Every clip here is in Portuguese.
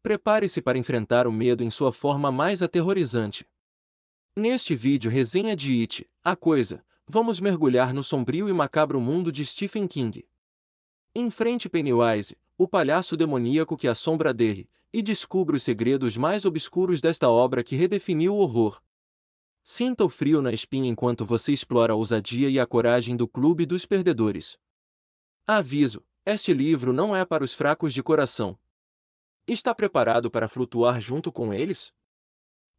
Prepare-se para enfrentar o medo em sua forma mais aterrorizante. Neste vídeo resenha de It, A Coisa, vamos mergulhar no sombrio e macabro mundo de Stephen King. Enfrente Pennywise, o palhaço demoníaco que assombra Derry, e descubra os segredos mais obscuros desta obra que redefiniu o horror. Sinta o frio na espinha enquanto você explora a ousadia e a coragem do Clube dos Perdedores. Aviso: este livro não é para os fracos de coração. Está preparado para flutuar junto com eles?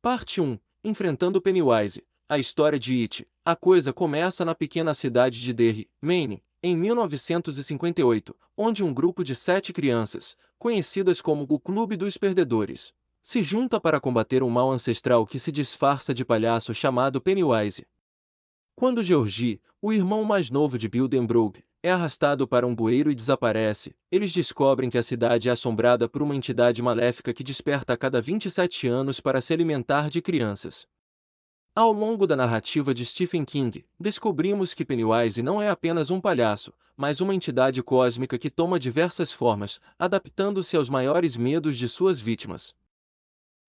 Parte 1. Enfrentando Pennywise. A história de It, A Coisa começa na pequena cidade de Derry, Maine, em 1958, onde um grupo de 7 crianças, conhecidas como o Clube dos Perdedores, se junta para combater um mal ancestral que se disfarça de palhaço chamado Pennywise. Quando Georgie, o irmão mais novo de Bill Denbrough, é arrastado para um bueiro e desaparece, eles descobrem que a cidade é assombrada por uma entidade maléfica que desperta a cada 27 anos para se alimentar de crianças. Ao longo da narrativa de Stephen King, descobrimos que Pennywise não é apenas um palhaço, mas uma entidade cósmica que toma diversas formas, adaptando-se aos maiores medos de suas vítimas.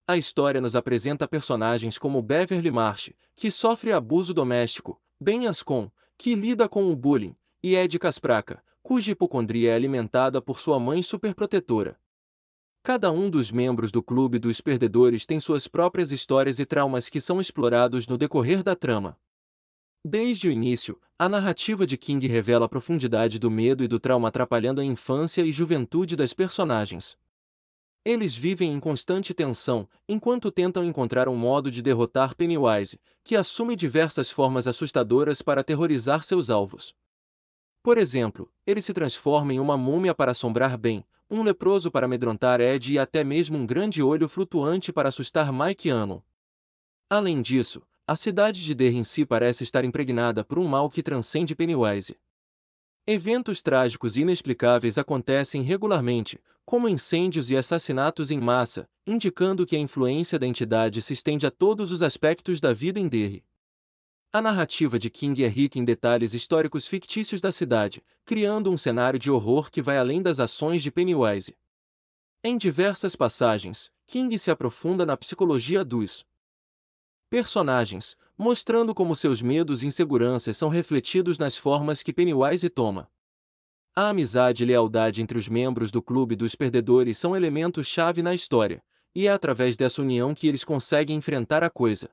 A história nos apresenta personagens como Beverly Marsh, que sofre abuso doméstico, Ben Ascom, que lida com o bullying, e Ed Caspraca, cuja hipocondria é alimentada por sua mãe superprotetora. Cada um dos membros do Clube dos Perdedores tem suas próprias histórias e traumas que são explorados no decorrer da trama. Desde o início, a narrativa de King revela a profundidade do medo e do trauma atrapalhando a infância e juventude das personagens. Eles vivem em constante tensão, enquanto tentam encontrar um modo de derrotar Pennywise, que assume diversas formas assustadoras para aterrorizar seus alvos. Por exemplo, ele se transforma em uma múmia para assombrar Ben, um leproso para amedrontar Ed e até mesmo um grande olho flutuante para assustar Mike e Anon. Além disso, a cidade de Derry em si parece estar impregnada por um mal que transcende Pennywise. Eventos trágicos e inexplicáveis acontecem regularmente, como incêndios e assassinatos em massa, indicando que a influência da entidade se estende a todos os aspectos da vida em Derry. A narrativa de King é rica em detalhes históricos fictícios da cidade, criando um cenário de horror que vai além das ações de Pennywise. Em diversas passagens, King se aprofunda na psicologia dos personagens, mostrando como seus medos e inseguranças são refletidos nas formas que Pennywise toma. A amizade e lealdade entre os membros do Clube dos Perdedores são elementos-chave na história, e é através dessa união que eles conseguem enfrentar a coisa.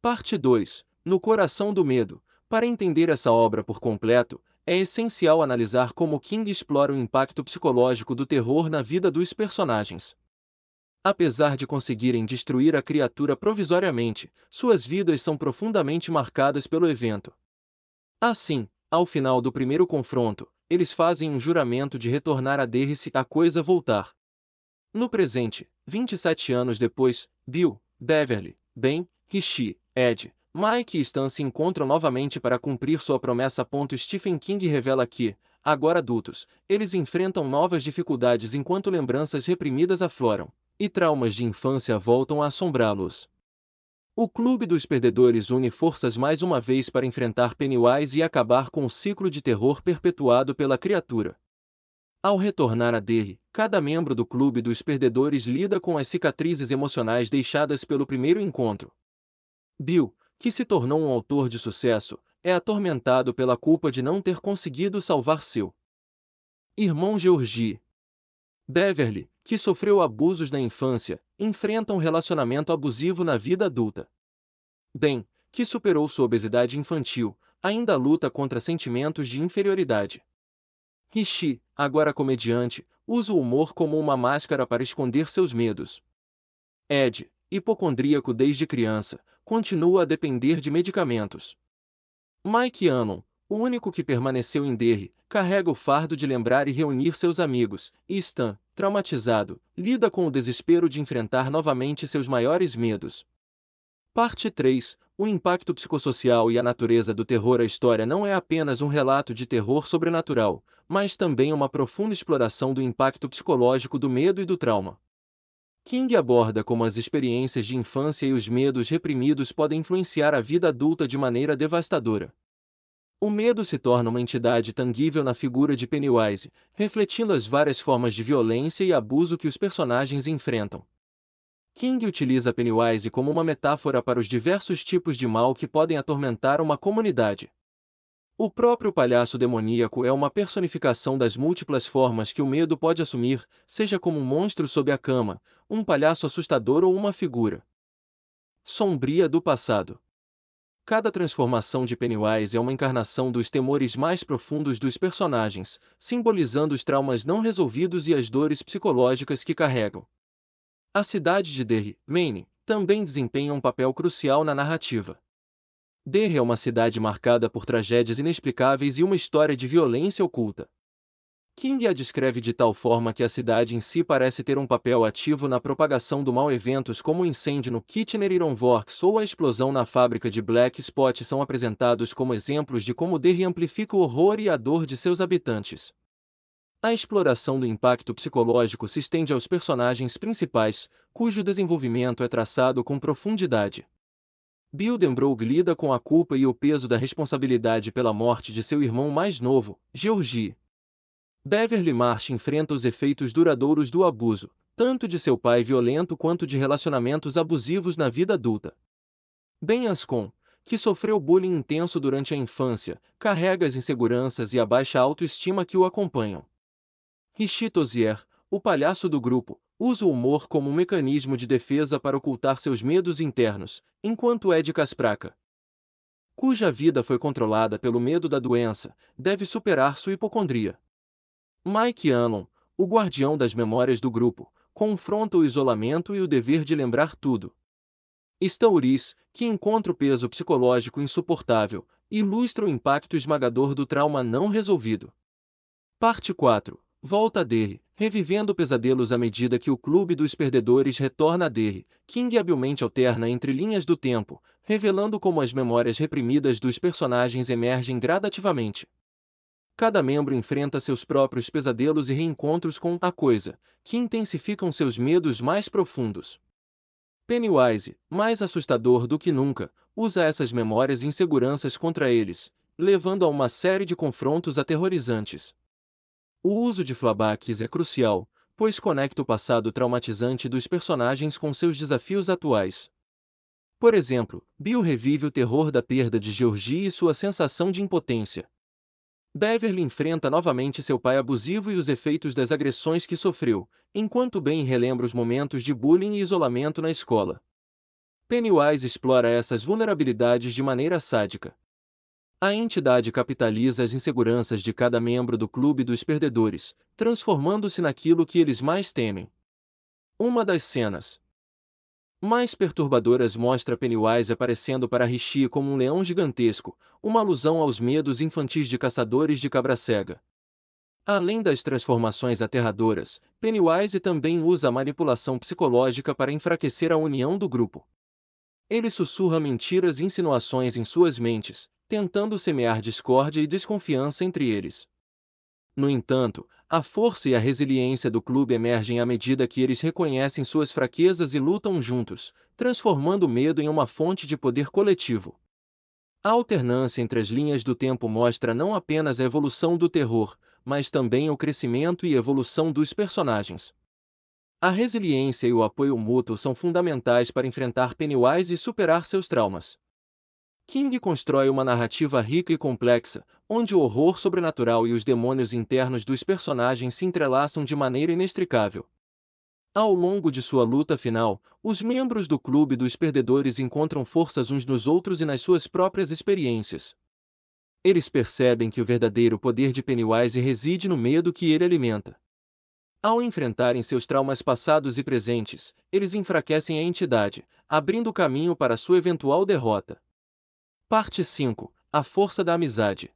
Parte 2. No coração do medo. Para entender essa obra por completo, é essencial analisar como King explora o impacto psicológico do terror na vida dos personagens. Apesar de conseguirem destruir a criatura provisoriamente, suas vidas são profundamente marcadas pelo evento. Assim, ao final do primeiro confronto, eles fazem um juramento de retornar a Derry se a coisa voltar. No presente, 27 anos depois, Bill, Beverly, Ben, Richie, Ed, Mike e Stan se encontram novamente para cumprir sua promessa. Stephen King revela que, agora adultos, eles enfrentam novas dificuldades enquanto lembranças reprimidas afloram, e traumas de infância voltam a assombrá-los. O Clube dos Perdedores une forças mais uma vez para enfrentar Pennywise e acabar com o ciclo de terror perpetuado pela criatura. Ao retornar a Derry, cada membro do Clube dos Perdedores lida com as cicatrizes emocionais deixadas pelo primeiro encontro. Bill, que se tornou um autor de sucesso, é atormentado pela culpa de não ter conseguido salvar seu irmão Georgie. Beverly, que sofreu abusos na infância, enfrenta um relacionamento abusivo na vida adulta. Ben, que superou sua obesidade infantil, ainda luta contra sentimentos de inferioridade. Richie, agora comediante, usa o humor como uma máscara para esconder seus medos. Ed, hipocondríaco desde criança, continua a depender de medicamentos. Mike e Anon, o único que permaneceu em Derry, carrega o fardo de lembrar e reunir seus amigos, e Stan, traumatizado, lida com o desespero de enfrentar novamente seus maiores medos. Parte 3. O impacto psicossocial e a natureza do terror. A história não é apenas um relato de terror sobrenatural, mas também uma profunda exploração do impacto psicológico do medo e do trauma. King aborda como as experiências de infância e os medos reprimidos podem influenciar a vida adulta de maneira devastadora. O medo se torna uma entidade tangível na figura de Pennywise, refletindo as várias formas de violência e abuso que os personagens enfrentam. King utiliza Pennywise como uma metáfora para os diversos tipos de mal que podem atormentar uma comunidade. O próprio palhaço demoníaco é uma personificação das múltiplas formas que o medo pode assumir, seja como um monstro sob a cama, um palhaço assustador ou uma figura sombria do passado. Cada transformação de Pennywise é uma encarnação dos temores mais profundos dos personagens, simbolizando os traumas não resolvidos e as dores psicológicas que carregam. A cidade de Derry, Maine, também desempenha um papel crucial na narrativa. Derry é uma cidade marcada por tragédias inexplicáveis e uma história de violência oculta. King a descreve de tal forma que a cidade em si parece ter um papel ativo na propagação do mal. Eventos como o incêndio no Kitchener Ironworks ou a explosão na fábrica de Black Spot são apresentados como exemplos de como Derry amplifica o horror e a dor de seus habitantes. A exploração do impacto psicológico se estende aos personagens principais, cujo desenvolvimento é traçado com profundidade. Buddenbrough lida com a culpa e o peso da responsabilidade pela morte de seu irmão mais novo, Georgie. Beverly Marsh enfrenta os efeitos duradouros do abuso, tanto de seu pai violento quanto de relacionamentos abusivos na vida adulta. Ben Anscombe, que sofreu bullying intenso durante a infância, carrega as inseguranças e a baixa autoestima que o acompanham. Richie Tozier, o palhaço do grupo, usa o humor como um mecanismo de defesa para ocultar seus medos internos, enquanto Ed Caspraca, cuja vida foi controlada pelo medo da doença, deve superar sua hipocondria. Mike Allen, o guardião das memórias do grupo, confronta o isolamento e o dever de lembrar tudo. Stan Uris, que encontra o peso psicológico insuportável, ilustra o impacto esmagador do trauma não resolvido. Parte 4. Volta a Derry, revivendo pesadelos à medida que o Clube dos Perdedores retorna a Derry. King habilmente alterna entre linhas do tempo, revelando como as memórias reprimidas dos personagens emergem gradativamente. Cada membro enfrenta seus próprios pesadelos e reencontros com a coisa, que intensificam seus medos mais profundos. Pennywise, mais assustador do que nunca, usa essas memórias e inseguranças contra eles, levando a uma série de confrontos aterrorizantes. O uso de flashbacks é crucial, pois conecta o passado traumatizante dos personagens com seus desafios atuais. Por exemplo, Bill revive o terror da perda de Georgie e sua sensação de impotência. Beverly enfrenta novamente seu pai abusivo e os efeitos das agressões que sofreu, enquanto Ben relembra os momentos de bullying e isolamento na escola. Pennywise explora essas vulnerabilidades de maneira sádica. A entidade capitaliza as inseguranças de cada membro do Clube dos Perdedores, transformando-se naquilo que eles mais temem. Uma das cenas mais perturbadoras mostra Pennywise aparecendo para Richie como um leão gigantesco, uma alusão aos medos infantis de caçadores de cabra-cega. Além das transformações aterradoras, Pennywise também usa a manipulação psicológica para enfraquecer a união do grupo. Ele sussurra mentiras e insinuações em suas mentes, tentando semear discórdia e desconfiança entre eles. No entanto, a força e a resiliência do clube emergem à medida que eles reconhecem suas fraquezas e lutam juntos, transformando o medo em uma fonte de poder coletivo. A alternância entre as linhas do tempo mostra não apenas a evolução do terror, mas também o crescimento e evolução dos personagens. A resiliência e o apoio mútuo são fundamentais para enfrentar Pennywise e superar seus traumas. King constrói uma narrativa rica e complexa, onde o horror sobrenatural e os demônios internos dos personagens se entrelaçam de maneira inextricável. Ao longo de sua luta final, os membros do Clube dos Perdedores encontram forças uns nos outros e nas suas próprias experiências. Eles percebem que o verdadeiro poder de Pennywise reside no medo que ele alimenta. Ao enfrentarem seus traumas passados e presentes, eles enfraquecem a entidade, abrindo caminho para sua eventual derrota. Parte 5. A força da amizade.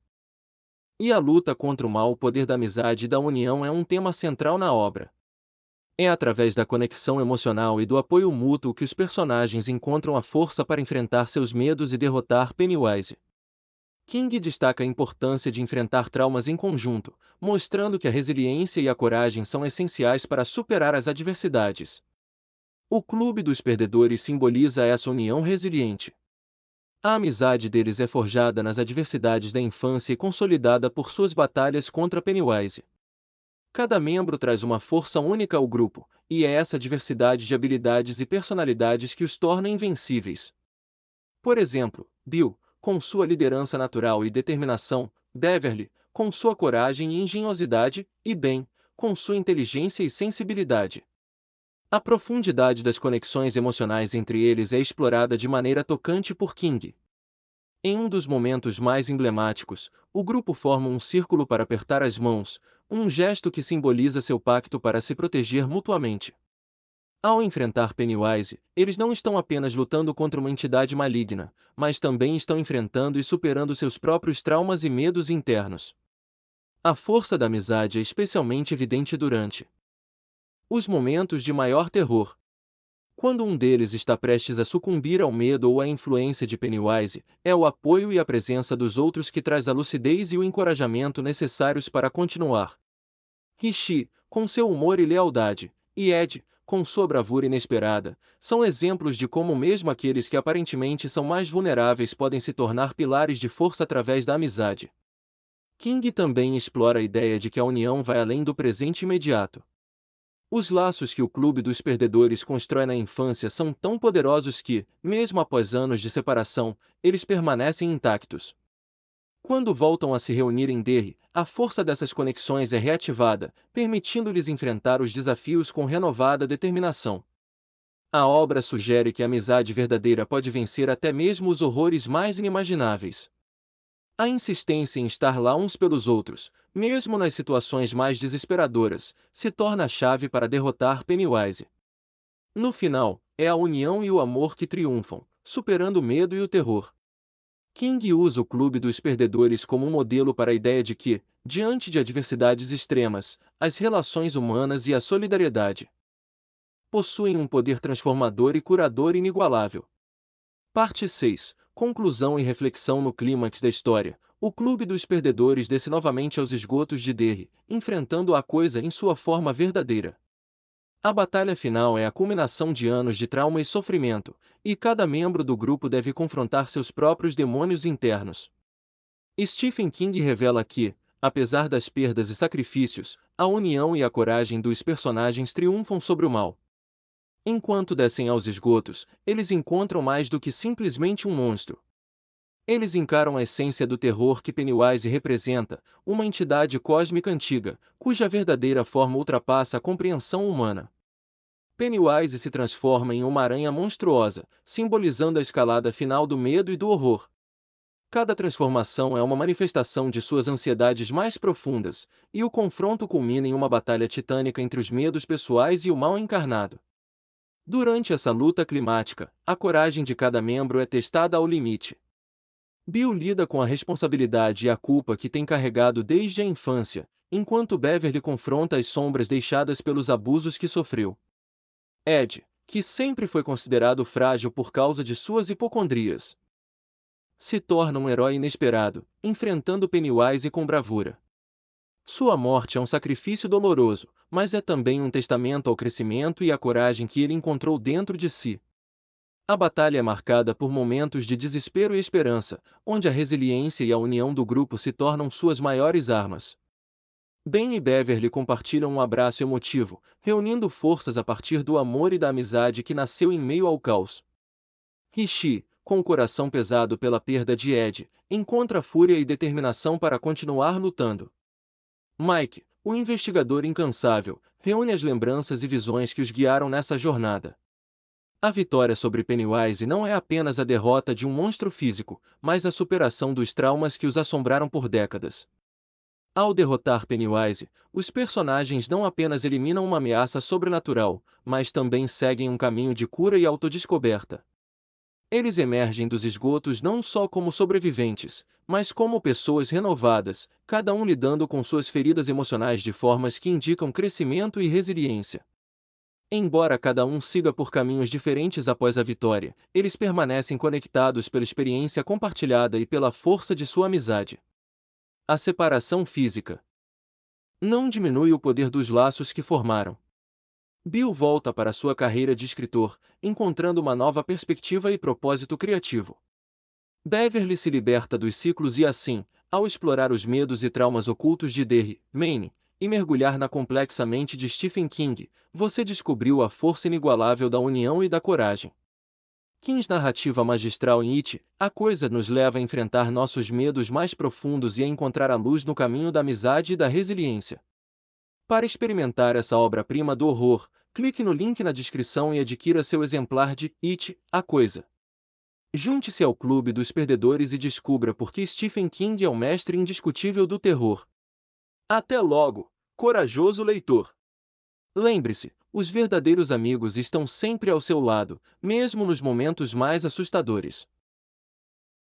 E a luta contra o mal. O poder da amizade e da união é um tema central na obra. É através da conexão emocional e do apoio mútuo que os personagens encontram a força para enfrentar seus medos e derrotar Pennywise. King destaca a importância de enfrentar traumas em conjunto, mostrando que a resiliência e a coragem são essenciais para superar as adversidades. O Clube dos Perdedores simboliza essa união resiliente. A amizade deles é forjada nas adversidades da infância e consolidada por suas batalhas contra Pennywise. Cada membro traz uma força única ao grupo, e é essa diversidade de habilidades e personalidades que os torna invencíveis. Por exemplo, Bill, com sua liderança natural e determinação, Beverly, com sua coragem e engenhosidade, e Ben, com sua inteligência e sensibilidade. A profundidade das conexões emocionais entre eles é explorada de maneira tocante por King. Em um dos momentos mais emblemáticos, o grupo forma um círculo para apertar as mãos, um gesto que simboliza seu pacto para se proteger mutuamente. Ao enfrentar Pennywise, eles não estão apenas lutando contra uma entidade maligna, mas também estão enfrentando e superando seus próprios traumas e medos internos. A força da amizade é especialmente evidente durante os momentos de maior terror. Quando um deles está prestes a sucumbir ao medo ou à influência de Pennywise, é o apoio e a presença dos outros que traz a lucidez e o encorajamento necessários para continuar. Rishi, com seu humor e lealdade, e Ed, com sua bravura inesperada, são exemplos de como mesmo aqueles que aparentemente são mais vulneráveis podem se tornar pilares de força através da amizade. King também explora a ideia de que a união vai além do presente imediato. Os laços que o Clube dos Perdedores constrói na infância são tão poderosos que, mesmo após anos de separação, eles permanecem intactos. Quando voltam a se reunir em Derry, a força dessas conexões é reativada, permitindo-lhes enfrentar os desafios com renovada determinação. A obra sugere que a amizade verdadeira pode vencer até mesmo os horrores mais inimagináveis. A insistência em estar lá uns pelos outros, mesmo nas situações mais desesperadoras, se torna a chave para derrotar Pennywise. No final, é a união e o amor que triunfam, superando o medo e o terror. King usa o Clube dos Perdedores como um modelo para a ideia de que, diante de adversidades extremas, as relações humanas e a solidariedade possuem um poder transformador e curador inigualável. Parte 6. Conclusão e reflexão. No clímax da história, o Clube dos Perdedores desce novamente aos esgotos de Derry, enfrentando a coisa em sua forma verdadeira. A batalha final é a culminação de anos de trauma e sofrimento, e cada membro do grupo deve confrontar seus próprios demônios internos. Stephen King revela que, apesar das perdas e sacrifícios, a união e a coragem dos personagens triunfam sobre o mal. Enquanto descem aos esgotos, eles encontram mais do que simplesmente um monstro. Eles encaram a essência do terror que Pennywise representa, uma entidade cósmica antiga, cuja verdadeira forma ultrapassa a compreensão humana. Pennywise se transforma em uma aranha monstruosa, simbolizando a escalada final do medo e do horror. Cada transformação é uma manifestação de suas ansiedades mais profundas, e o confronto culmina em uma batalha titânica entre os medos pessoais e o mal encarnado. Durante essa luta climática, a coragem de cada membro é testada ao limite. Bill lida com a responsabilidade e a culpa que tem carregado desde a infância, enquanto Beverly confronta as sombras deixadas pelos abusos que sofreu. Ed, que sempre foi considerado frágil por causa de suas hipocondrias, se torna um herói inesperado, enfrentando Pennywise com bravura. Sua morte é um sacrifício doloroso, mas é também um testamento ao crescimento e à coragem que ele encontrou dentro de si. A batalha é marcada por momentos de desespero e esperança, onde a resiliência e a união do grupo se tornam suas maiores armas. Ben e Beverly compartilham um abraço emotivo, reunindo forças a partir do amor e da amizade que nasceu em meio ao caos. Rishi, com o coração pesado pela perda de Ed, encontra fúria e determinação para continuar lutando. Mike, o investigador incansável, reúne as lembranças e visões que os guiaram nessa jornada. A vitória sobre Pennywise não é apenas a derrota de um monstro físico, mas a superação dos traumas que os assombraram por décadas. Ao derrotar Pennywise, os personagens não apenas eliminam uma ameaça sobrenatural, mas também seguem um caminho de cura e autodescoberta. Eles emergem dos esgotos não só como sobreviventes, mas como pessoas renovadas, cada um lidando com suas feridas emocionais de formas que indicam crescimento e resiliência. Embora cada um siga por caminhos diferentes após a vitória, eles permanecem conectados pela experiência compartilhada e pela força de sua amizade. A separação física não diminui o poder dos laços que formaram. Bill volta para sua carreira de escritor, encontrando uma nova perspectiva e propósito criativo. Beverly se liberta dos ciclos e assim, ao explorar os medos e traumas ocultos de Derry, Maine, e mergulhar na complexa mente de Stephen King, você descobriu a força inigualável da união e da coragem. King's narrativa magistral em It, A Coisa, nos leva a enfrentar nossos medos mais profundos e a encontrar a luz no caminho da amizade e da resiliência. Para experimentar essa obra-prima do horror, clique no link na descrição e adquira seu exemplar de It, A Coisa. Junte-se ao Clube dos Perdedores e descubra por que Stephen King é o mestre indiscutível do terror. Até logo, corajoso leitor! Lembre-se, os verdadeiros amigos estão sempre ao seu lado, mesmo nos momentos mais assustadores.